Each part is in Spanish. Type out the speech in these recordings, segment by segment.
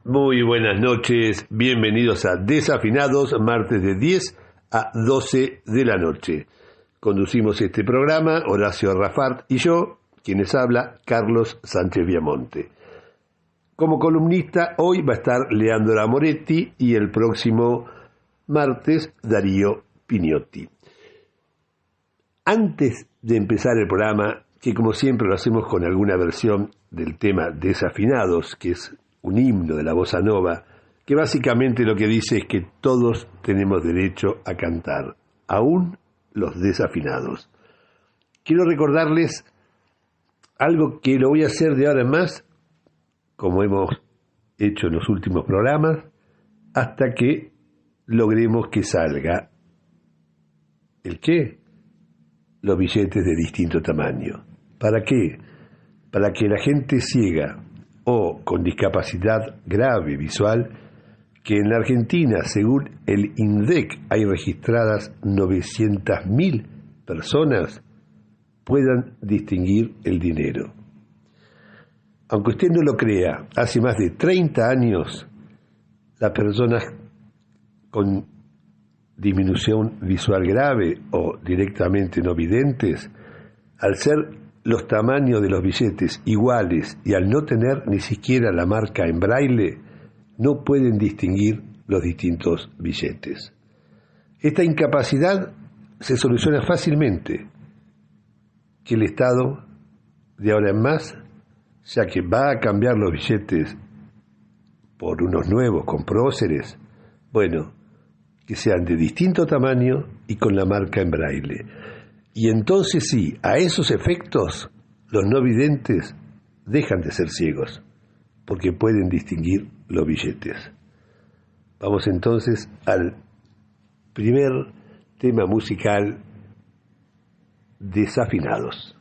Muy buenas noches, bienvenidos a Desafinados, martes de 10 a 12 de la noche. Conducimos este programa Horacio Rafart y yo, quienes habla, Carlos Sánchez Viamonte. Como columnista, hoy va a estar Leandro Moretti y el próximo martes Darío Pignotti. Antes de empezar el programa, que como siempre lo hacemos con alguna versión del tema Desafinados, que es un himno de la bossa nova, que básicamente lo que dice es que todos tenemos derecho a cantar, aún los desafinados. Quiero recordarles algo que lo voy a hacer de ahora en más, como hemos hecho en los últimos programas, hasta que logremos que salga ¿el qué? Los billetes de distinto tamaño. ¿Para qué? Para que la gente ciega o con discapacidad grave visual, que en la Argentina, según el INDEC, hay registradas 900.000 personas, puedan distinguir el dinero. Aunque usted no lo crea, hace más de 30 años, las personas con disminución visual grave o directamente no videntes, al ser los tamaños de los billetes iguales y al no tener ni siquiera la marca en braille, no pueden distinguir los distintos billetes. Esta incapacidad se soluciona fácilmente, que el Estado, de ahora en más, ya que va a cambiar los billetes por unos nuevos con próceres, bueno, que sean de distinto tamaño y con la marca en braille. Y entonces sí, a esos efectos, los no videntes dejan de ser ciegos, porque pueden distinguir los billetes. Vamos entonces al primer tema musical, Desafinados.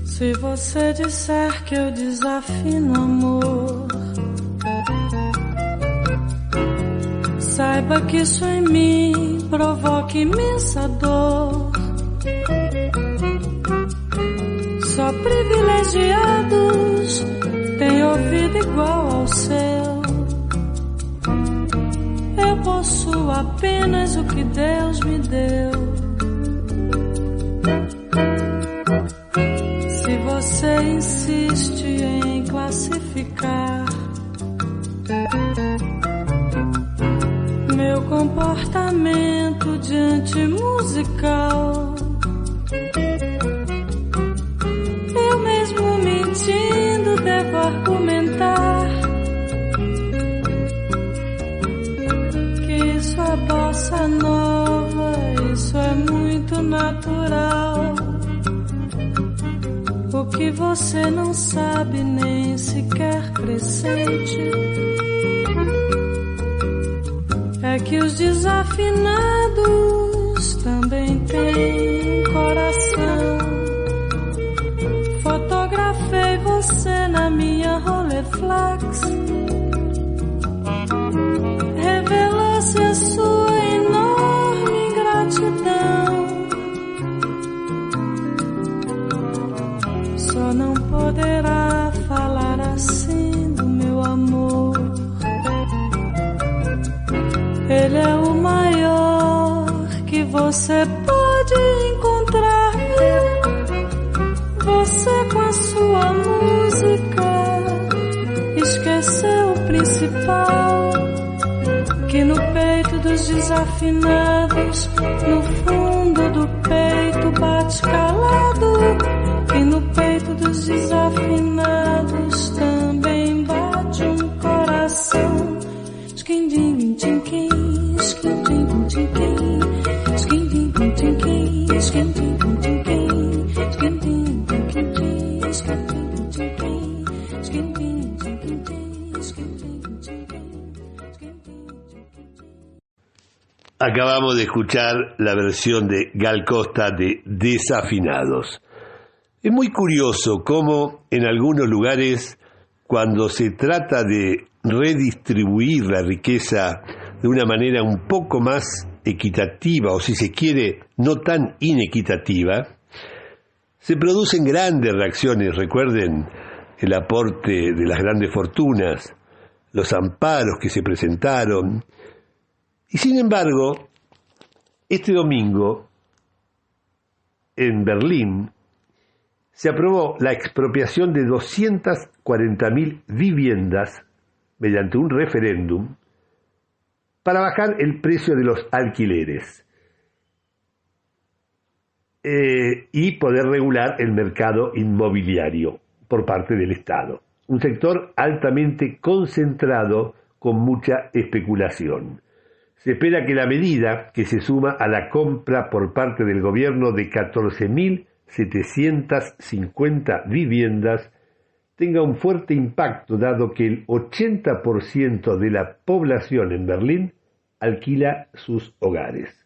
Se você disser que eu desafino amor, saiba que isso em mim provoca imensa dor. Só privilegiados têm ouvido igual ao seu. Eu possuo apenas o que Deus me deu. Você insiste em classificar meu comportamento diante musical. Eu mesmo mentindo devo argumentar que isso é bossa nova, isso é muito natural. O que você não sabe nem sequer pressente é que os desafinados também têm coração. Fotografei você na minha Rolleiflex, revelou-se a sua enorme ingratidão. Só não poderá falar assim do meu amor. Ele é o maior que você pode encontrar. Você com a sua música esqueceu o principal, que no peito dos desafinados, no fundo do peito bate calado, que no peito dos desafinados também bate um coração. Skin-ding, tinkin, skin-ding, tinkin, skin-ding, tinkin, skin-ding, tinkin, skin-ding, tinkin, skin-ding, tinkin, skin-ding, tinkin, skin-ding, tinkin. Acabamos de escuchar la versión de Gal Costa de Desafinados. Es muy curioso cómo en algunos lugares, cuando se trata de redistribuir la riqueza de una manera un poco más equitativa, o si se quiere, no tan inequitativa, se producen grandes reacciones. Recuerden el aporte de las grandes fortunas, los amparos que se presentaron. Y sin embargo, este domingo, en Berlín, se aprobó la expropiación de 240.000 viviendas mediante un referéndum para bajar el precio de los alquileres y poder regular el mercado inmobiliario por parte del Estado. Un sector altamente concentrado con mucha especulación. Se espera que la medida, que se suma a la compra por parte del gobierno de 14.750 viviendas, tenga un fuerte impacto, dado que el 80% de la población en Berlín alquila sus hogares.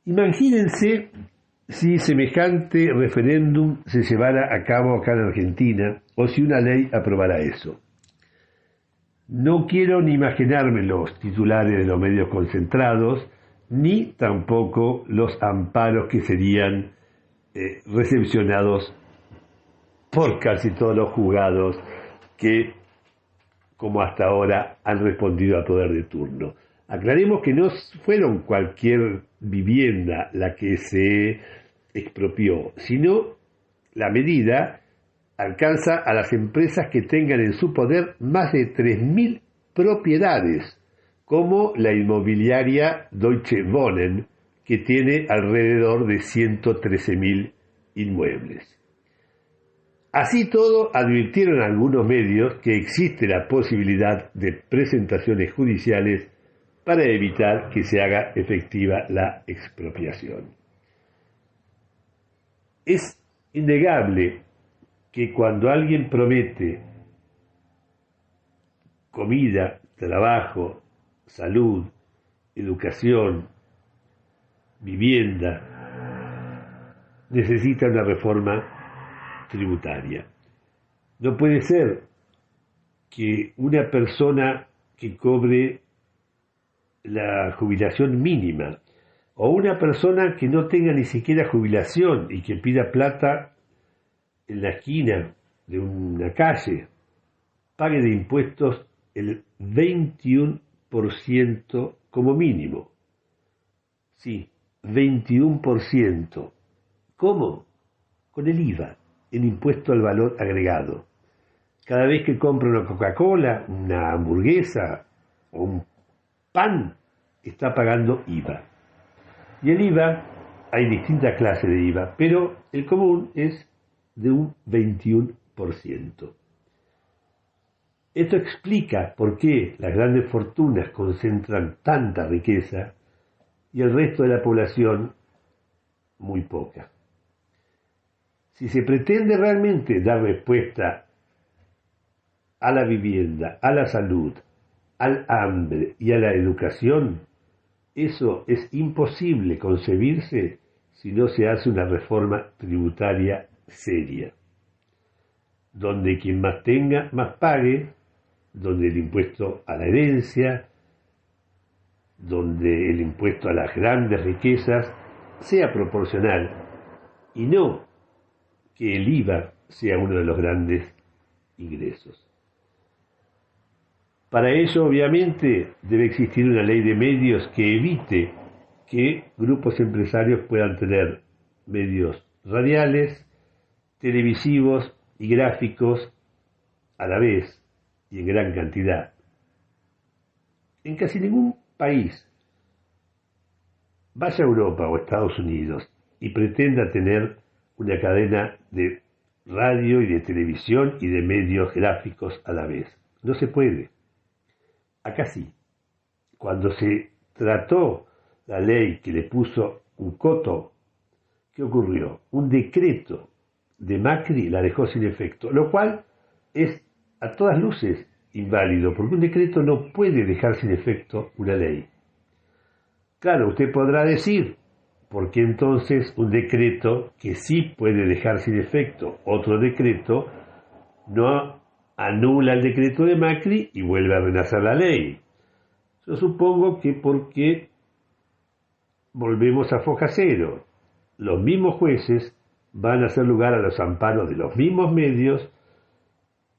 Imagínense si semejante referéndum se llevara a cabo acá en Argentina, o si una ley aprobara eso. No quiero ni imaginarme los titulares de los medios concentrados, ni tampoco los amparos que serían recepcionados por casi todos los juzgados que, como hasta ahora, han respondido al poder de turno. Aclaremos que no fueron cualquier vivienda la que se expropió, sino la medida alcanza a las empresas que tengan en su poder más de 3.000 propiedades, como la inmobiliaria Deutsche Wohnen, que tiene alrededor de 113.000 inmuebles. Así todo, advirtieron algunos medios que existe la posibilidad de presentaciones judiciales para evitar que se haga efectiva la expropiación. Es innegable que cuando alguien promete comida, trabajo, salud, educación, vivienda, necesita una reforma tributaria. No puede ser que una persona que cobre la jubilación mínima, o una persona que no tenga ni siquiera jubilación y que pida plata en la esquina de una calle, pague de impuestos el 21% como mínimo. Sí, 21%. ¿Cómo? Con el IVA, el impuesto al valor agregado. Cada vez que compra una Coca-Cola, una hamburguesa o un pan, está pagando IVA. Y el IVA, hay distintas clases de IVA, pero el común es de un 21%. Esto explica por qué las grandes fortunas concentran tanta riqueza y el resto de la población muy poca. Si se pretende realmente dar respuesta a la vivienda, a la salud, al hambre y a la educación, eso es imposible concebirse si no se hace una reforma tributaria seria, donde quien más tenga, más pague, donde el impuesto a la herencia, donde el impuesto a las grandes riquezas sea proporcional y no que el IVA sea uno de los grandes ingresos. Para ello, obviamente, debe existir una ley de medios que evite que grupos empresarios puedan tener medios radiales, televisivos y gráficos a la vez y en gran cantidad. En casi ningún país, vaya a Europa o Estados Unidos y pretenda tener una cadena de radio y de televisión y de medios gráficos a la vez. No se puede. Acá sí. Cuando se trató la ley que le puso un coto, ¿qué ocurrió? Un decreto de Macri la dejó sin efecto, lo cual es a todas luces inválido, porque un decreto no puede dejar sin efecto una ley. Claro, usted podrá decir, ¿por qué entonces un decreto que sí puede dejar sin efecto otro decreto no anula el decreto de Macri y vuelve a renacer la ley? Yo supongo que porque volvemos a foja cero. Los mismos jueces van a hacer lugar a los amparos de los mismos medios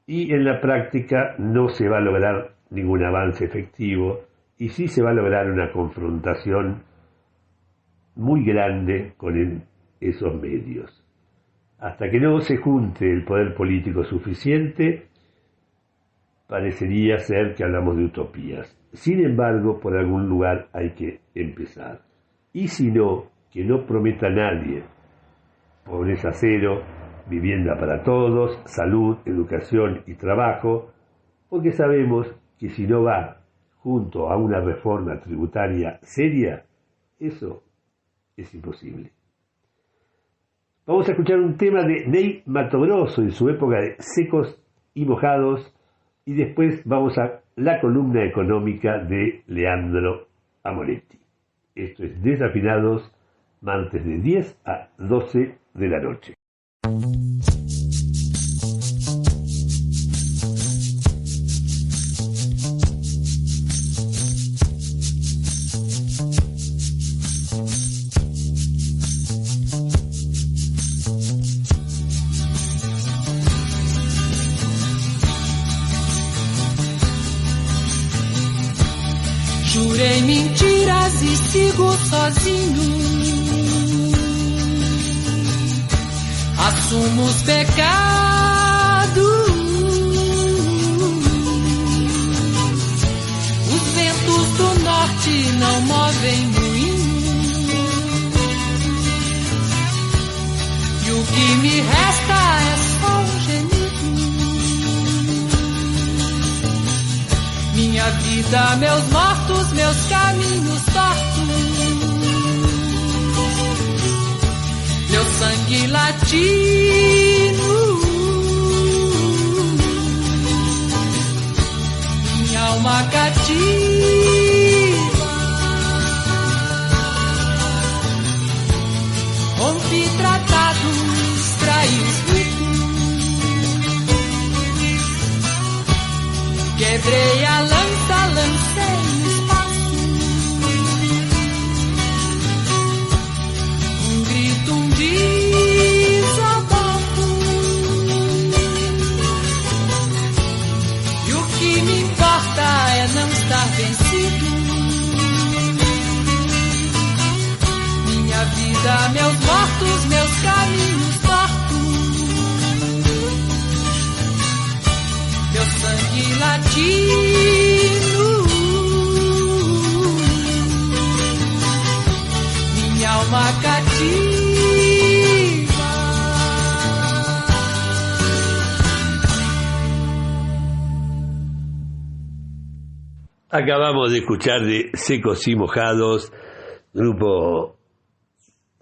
y en la práctica no se va a lograr ningún avance efectivo y sí se va a lograr una confrontación muy grande con esos medios. Hasta que no se junte el poder político suficiente, parecería ser que hablamos de utopías. Sin embargo, por algún lugar hay que empezar. Y si no, que no prometa a nadie pobreza cero, vivienda para todos, salud, educación y trabajo, porque sabemos que si no va junto a una reforma tributaria seria, eso es imposible. Vamos a escuchar un tema de Ney Matogrosso en su época de Secos y Mojados y después vamos a la columna económica de Leandro Amoretti. Esto es Desafinados, martes de 10 a 12 de la noche. Jurei mentiras e sigo sozinho. Assumo os pecados. Os ventos do norte não movem moinho. E o que me resta é só um gemido. Minha vida, meus mortos, meus caminhos tortos. Meu sangue latino, minha alma cativa, rompi tratados, traí os ritos, quebrei a lança, lancei no espaço, um grito, um desabafo, e o que me importa é não estar vencido. Minha vida, meus mortos, meus caminhos tortos, meu sangue latino, minha alma cativa. Acabamos de escuchar de Secos y Mojados, grupo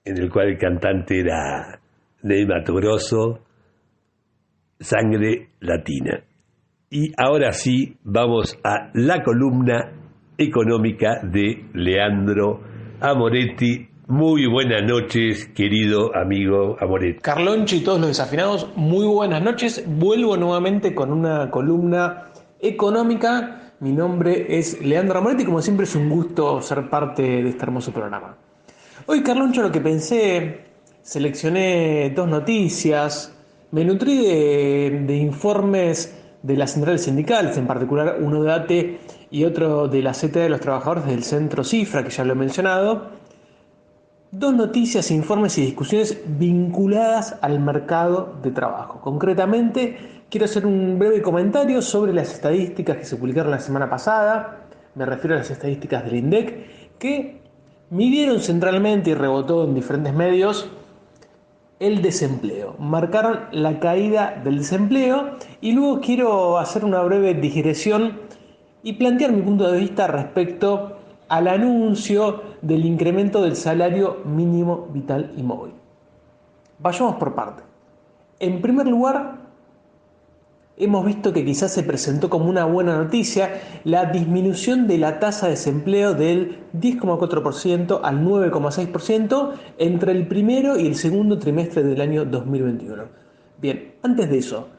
en el cual el cantante era Ney Matogrosso, Sangre Latina. Y ahora sí, vamos a la columna económica de Leandro Amoretti. Muy buenas noches, querido amigo Amoretti. Carloncho y todos los desafinados, muy buenas noches. Vuelvo nuevamente con una columna económica. Mi nombre es Leandro Amoretti, como siempre es un gusto ser parte de este hermoso programa. Hoy, Carloncho, lo que pensé, seleccioné dos noticias, me nutrí de informes de las centrales sindicales, en particular uno de ATE y otro de la CTA de los trabajadores del Centro Cifra, que ya lo he mencionado. Dos noticias, informes y discusiones vinculadas al mercado de trabajo. Concretamente, quiero hacer un breve comentario sobre las estadísticas que se publicaron la semana pasada. Me refiero a las estadísticas del INDEC, que midieron centralmente y rebotó en diferentes medios el desempleo. Marcaron la caída del desempleo y luego quiero hacer una breve digresión y plantear mi punto de vista respecto al anuncio del incremento del salario mínimo vital y móvil. Vayamos por parte. En primer lugar, hemos visto que quizás se presentó como una buena noticia la disminución de la tasa de desempleo del 10,4% al 9,6% entre el primero y el segundo trimestre del año 2021. Bien, antes de eso,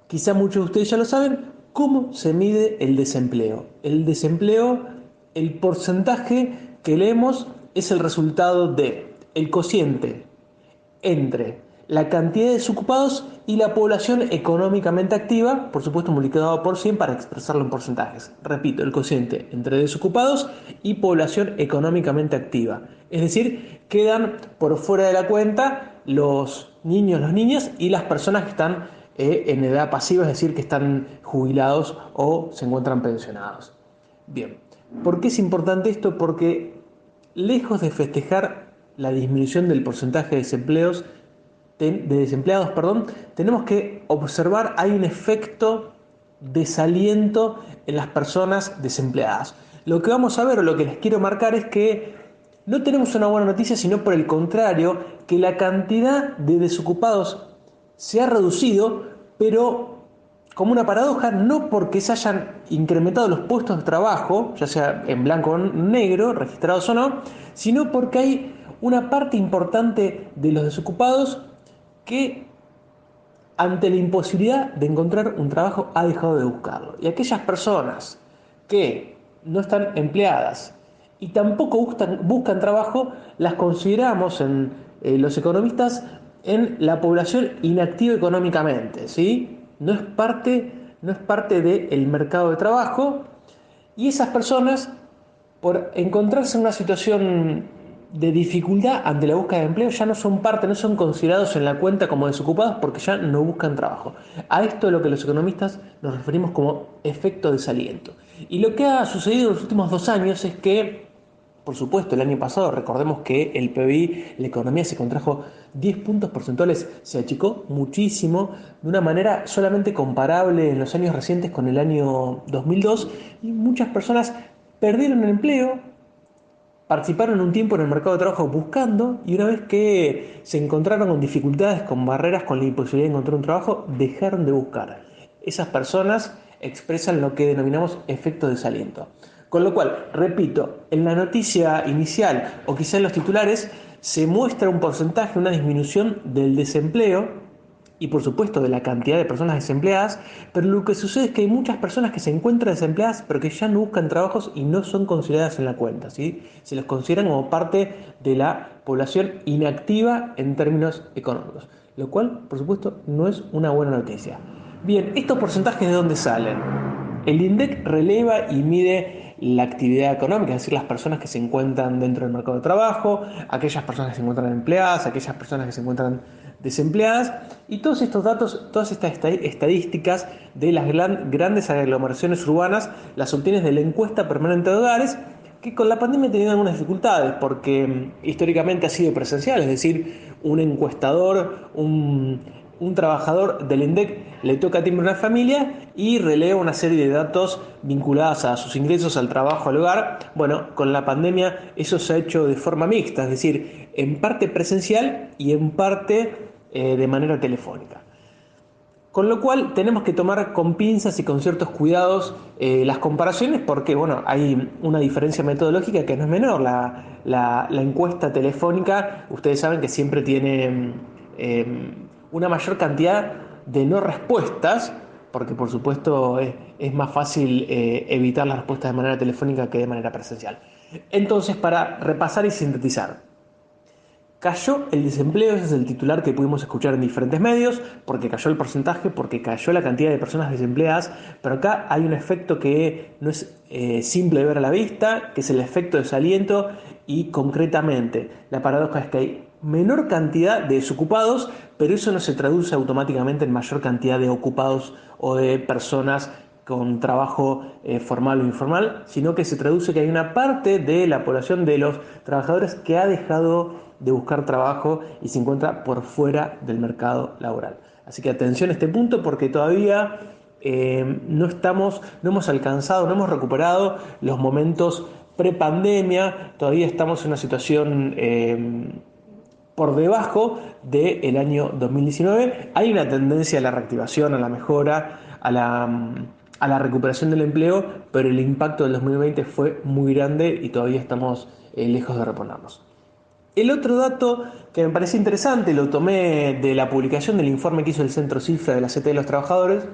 quizá muchos de ustedes ya lo saben, ¿cómo se mide el desempleo? El desempleo el porcentaje que leemos es el resultado de el cociente entre la cantidad de desocupados y la población económicamente activa, por supuesto multiplicado por 100 para expresarlo en porcentajes. Repito, el cociente entre desocupados y población económicamente activa. Es decir, quedan por fuera de la cuenta los niños, las niñas y las personas que están en edad pasiva, es decir, que están jubilados o se encuentran pensionados. Bien, ¿por qué es importante esto? Porque lejos de festejar la disminución del porcentaje de desempleados, tenemos que observar hay un efecto desaliento en las personas desempleadas. Lo que vamos a ver o lo que les quiero marcar es que no tenemos una buena noticia, sino por el contrario, que la cantidad de desocupados se ha reducido, pero como una paradoja, no porque se hayan incrementado los puestos de trabajo, ya sea en blanco o en negro, registrados o no, sino porque hay una parte importante de los desocupados que ante la imposibilidad de encontrar un trabajo ha dejado de buscarlo. Y aquellas personas que no están empleadas y tampoco buscan trabajo, las consideramos en los economistas en la población inactiva económicamente, ¿sí? No es parte del mercado de trabajo, y esas personas, por encontrarse en una situación de dificultad ante la búsqueda de empleo, ya no son parte, no son considerados en la cuenta como desocupados porque ya no buscan trabajo. A esto es lo que los economistas nos referimos como efecto desaliento. Y lo que ha sucedido en los últimos 2 años es que, por supuesto, el año pasado, recordemos que el PBI, la economía se contrajo 10 puntos porcentuales, se achicó muchísimo, de una manera solamente comparable en los años recientes con el año 2002, y muchas personas perdieron el empleo, participaron un tiempo en el mercado de trabajo buscando, y una vez que se encontraron con dificultades, con barreras, con la imposibilidad de encontrar un trabajo, dejaron de buscar. Esas personas expresan lo que denominamos efecto desaliento. Con lo cual, repito, en la noticia inicial o quizá en los titulares se muestra un porcentaje, una disminución del desempleo y por supuesto de la cantidad de personas desempleadas, pero lo que sucede es que hay muchas personas que se encuentran desempleadas pero que ya no buscan trabajos y no son consideradas en la cuenta, ¿sí? Se los consideran como parte de la población inactiva en términos económicos, lo cual por supuesto no es una buena noticia. Bien, ¿estos porcentajes de dónde salen? El INDEC releva y mide la actividad económica, es decir, las personas que se encuentran dentro del mercado de trabajo, aquellas personas que se encuentran empleadas, aquellas personas que se encuentran desempleadas, y todos estos datos, todas estas estadísticas de las grandes aglomeraciones urbanas las obtienes de la encuesta permanente de hogares, que con la pandemia ha tenido algunas dificultades porque históricamente ha sido presencial, es decir, un encuestador, un trabajador del INDEC le toca timbre a una familia y releva una serie de datos vinculados a sus ingresos, al trabajo, al hogar. Bueno, con la pandemia eso se ha hecho de forma mixta, es decir, en parte presencial y en parte de manera telefónica. Con lo cual tenemos que tomar con pinzas y con ciertos cuidados las comparaciones porque bueno, hay una diferencia metodológica que no es menor. La encuesta telefónica, ustedes saben que siempre tiene una mayor cantidad de no respuestas, porque por supuesto es más fácil evitar las respuestas de manera telefónica que de manera presencial. Entonces, para repasar y sintetizar, cayó el desempleo, ese es el titular que pudimos escuchar en diferentes medios, porque cayó el porcentaje, porque cayó la cantidad de personas desempleadas, pero acá hay un efecto que no es simple de ver a la vista, que es el efecto desaliento, y concretamente la paradoja es que hay menor cantidad de desocupados, pero eso no se traduce automáticamente en mayor cantidad de ocupados o de personas con trabajo formal o informal, sino que se traduce que hay una parte de la población de los trabajadores que ha dejado de buscar trabajo y se encuentra por fuera del mercado laboral. Así que atención a este punto porque todavía no hemos alcanzado, no hemos recuperado los momentos prepandemia, todavía estamos en una situación por debajo del año 2019. Hay una tendencia a la reactivación, a la mejora, a la recuperación del empleo, pero el impacto del 2020 fue muy grande y todavía estamos lejos de reponernos. El otro dato que me parece interesante, lo tomé de la publicación del informe que hizo el Centro Cifra de la CTA de los Trabajadores,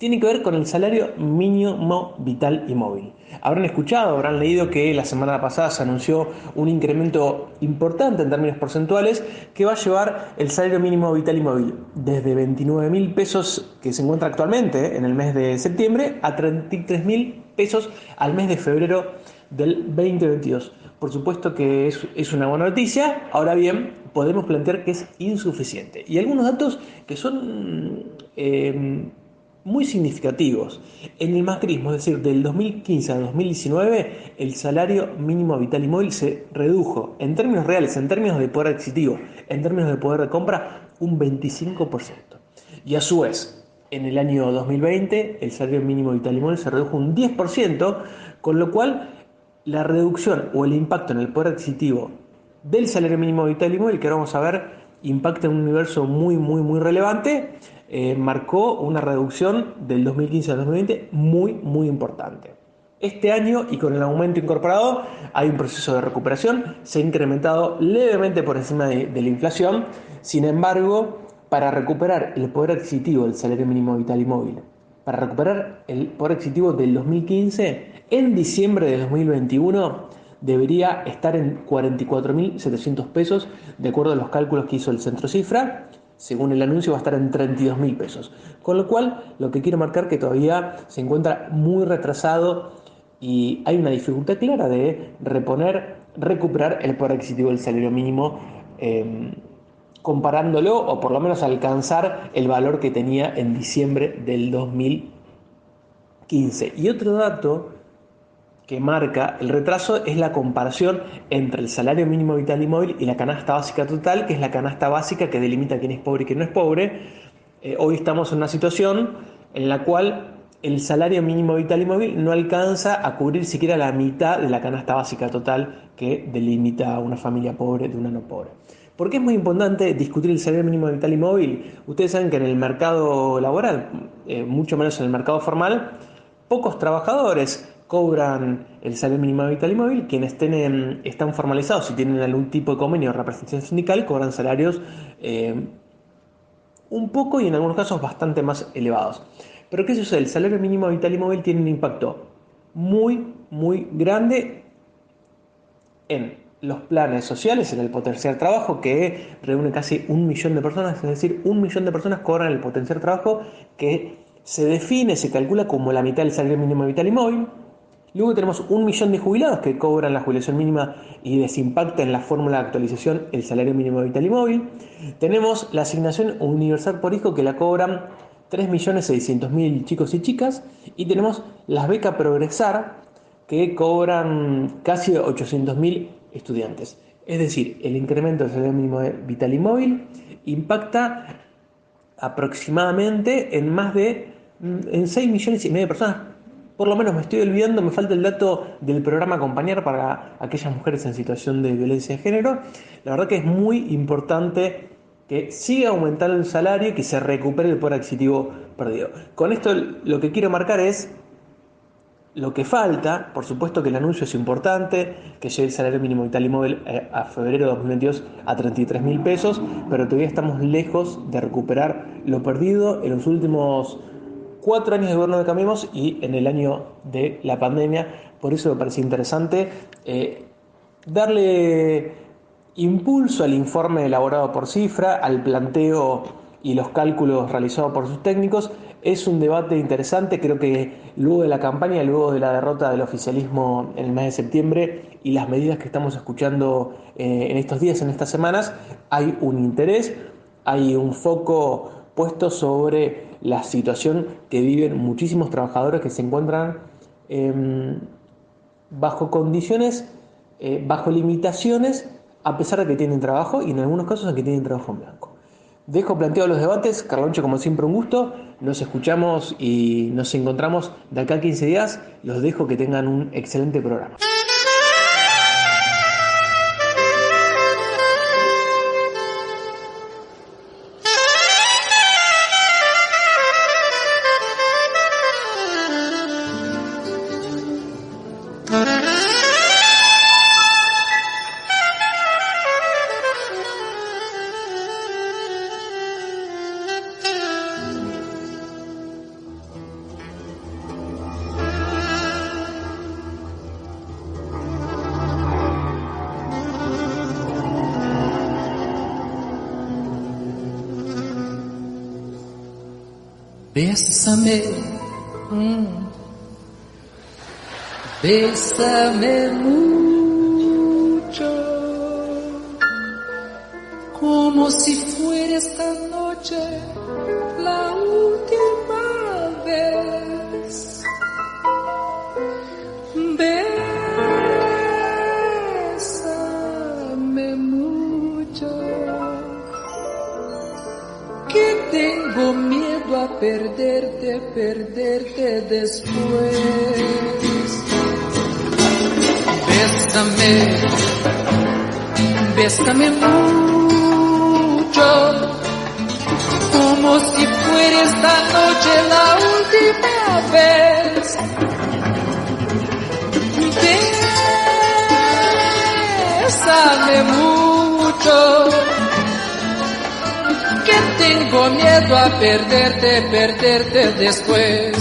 tiene que ver con el salario mínimo vital y móvil. Habrán escuchado, habrán leído que la semana pasada se anunció un incremento importante en términos porcentuales que va a llevar el salario mínimo vital y móvil desde 29.000 pesos que se encuentra actualmente en el mes de septiembre a 33.000 pesos al mes de febrero del 2022. Por supuesto que es una buena noticia, ahora bien, podemos plantear que es insuficiente. Y algunos datos que son muy significativos. En el macrismo, es decir, del 2015 al 2019, el salario mínimo vital y móvil se redujo en términos reales, en términos de poder adquisitivo, en términos de poder de compra, un 25%. Y a su vez, en el año 2020, el salario mínimo vital y móvil se redujo un 10%, con lo cual la reducción o el impacto en el poder adquisitivo del salario mínimo vital y móvil, que ahora vamos a ver, impacta en un universo muy relevante, marcó una reducción del 2015 al 2020 muy importante. Este año, y con el aumento incorporado, hay un proceso de recuperación, se ha incrementado levemente por encima de la inflación. Sin embargo, para recuperar el poder adquisitivo del salario mínimo vital y móvil, para recuperar el poder adquisitivo del 2015, en diciembre de 2021 debería estar en 44.700 pesos, de acuerdo a los cálculos que hizo el Centro Cifra. Según el anuncio va a estar en 32.000 pesos. Con lo cual, lo que quiero marcar que todavía se encuentra muy retrasado y hay una dificultad clara de recuperar el poder adquisitivo del salario mínimo, comparándolo o por lo menos alcanzar el valor que tenía en diciembre del 2015. Y otro dato que marca el retraso es la comparación entre el salario mínimo vital y móvil y la canasta básica total, que es la canasta básica que delimita quién es pobre y quién no es pobre. Hoy estamos en una situación en la cual el salario mínimo vital y móvil no alcanza a cubrir siquiera la mitad de la canasta básica total que delimita a una familia pobre de una no pobre. ¿Por qué es muy importante discutir el salario mínimo vital y móvil? Ustedes saben que en el mercado laboral, mucho menos en el mercado formal, pocos trabajadores cobran el salario mínimo vital y móvil. Quienes están formalizados y tienen algún tipo de convenio o representación sindical cobran salarios un poco y en algunos casos bastante más elevados. Pero ¿qué sucede? El salario mínimo vital y móvil tiene un impacto muy grande en los planes sociales, en el potenciar trabajo, que reúne casi 1 millón de personas, es decir, 1 millón de personas cobran el potenciar trabajo, que se calcula como la mitad del salario mínimo vital y móvil. Luego tenemos 1 millón de jubilados que cobran la jubilación mínima y les impacta en la fórmula de actualización el salario mínimo vital y móvil. Tenemos la asignación universal por hijo que la cobran 3.600.000 chicos y chicas. Y tenemos las becas Progresar que cobran casi 800.000 estudiantes. Es decir, el incremento del salario mínimo vital y móvil impacta aproximadamente en 6,5 millones de personas. Por lo menos me estoy olvidando, me falta el dato del programa Acompañar para aquellas mujeres en situación de violencia de género. La verdad que es muy importante que siga aumentando el salario y que se recupere el poder adquisitivo perdido. Con esto lo que quiero marcar es lo que falta. Por supuesto que el anuncio es importante, que llegue el salario mínimo vital y móvil a febrero de 2022 a 33.000 pesos, pero todavía estamos lejos de recuperar lo perdido en los últimos 4 años de gobierno de Cambiemos y en el año de la pandemia. Por eso me parece interesante darle impulso al informe elaborado por Cifra, al planteo y los cálculos realizados por sus técnicos. Es un debate interesante. Creo que luego de la campaña, luego de la derrota del oficialismo en el mes de septiembre y las medidas que estamos escuchando en estos días, en estas semanas, hay un interés, hay un foco puesto sobre la situación que viven muchísimos trabajadores que se encuentran bajo condiciones, bajo limitaciones, a pesar de que tienen trabajo y en algunos casos en que tienen trabajo en blanco. Dejo planteados los debates. Carloncho, como siempre, un gusto. Nos escuchamos y nos encontramos de acá a 15 días. Los dejo, que tengan un excelente programa. Bésame, bésame mucho, como si fuera esta noche la última vez. Bésame mucho, que tengo miedo a perderte después. Bésame mucho, como si fuera esta noche la última vez. Bésame mucho, que tengo miedo a perderte después.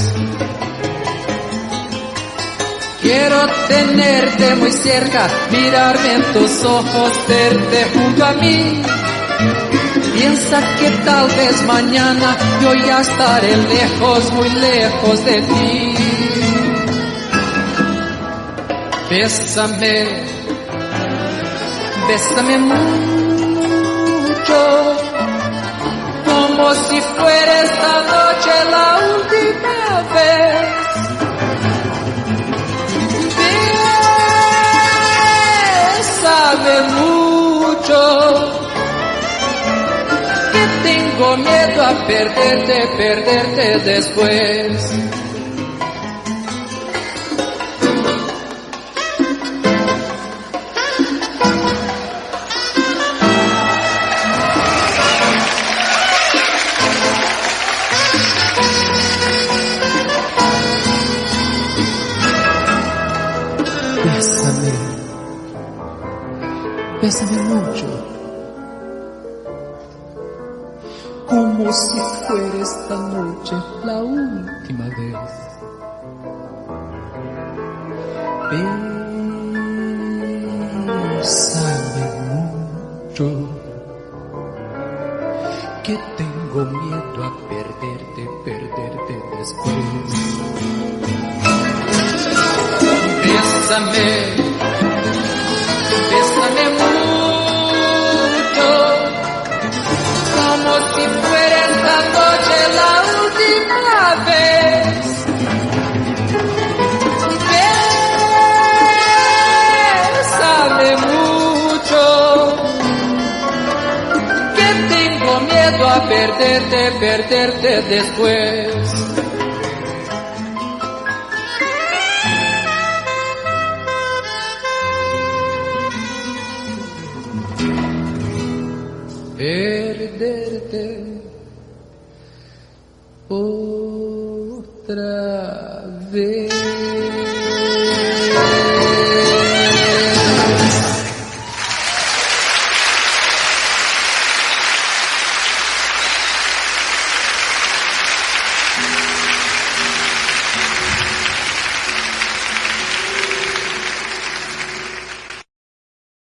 Quiero tenerte muy cerca, mirarme en tus ojos, verte junto a mí. Piensa que tal vez mañana yo ya estaré lejos, muy lejos de ti. Bésame mucho, como si fuera esta noche la última vez. Bésame mucho, que tengo miedo a perderte después. Bésame mucho, como si fuera esta noche la última vez. Bésame mucho, que tengo miedo a perderte después. Bésame mucho, como si fuera esta noche la última vez. Bésame mucho, que tengo miedo a perderte después. Perderte otra vez.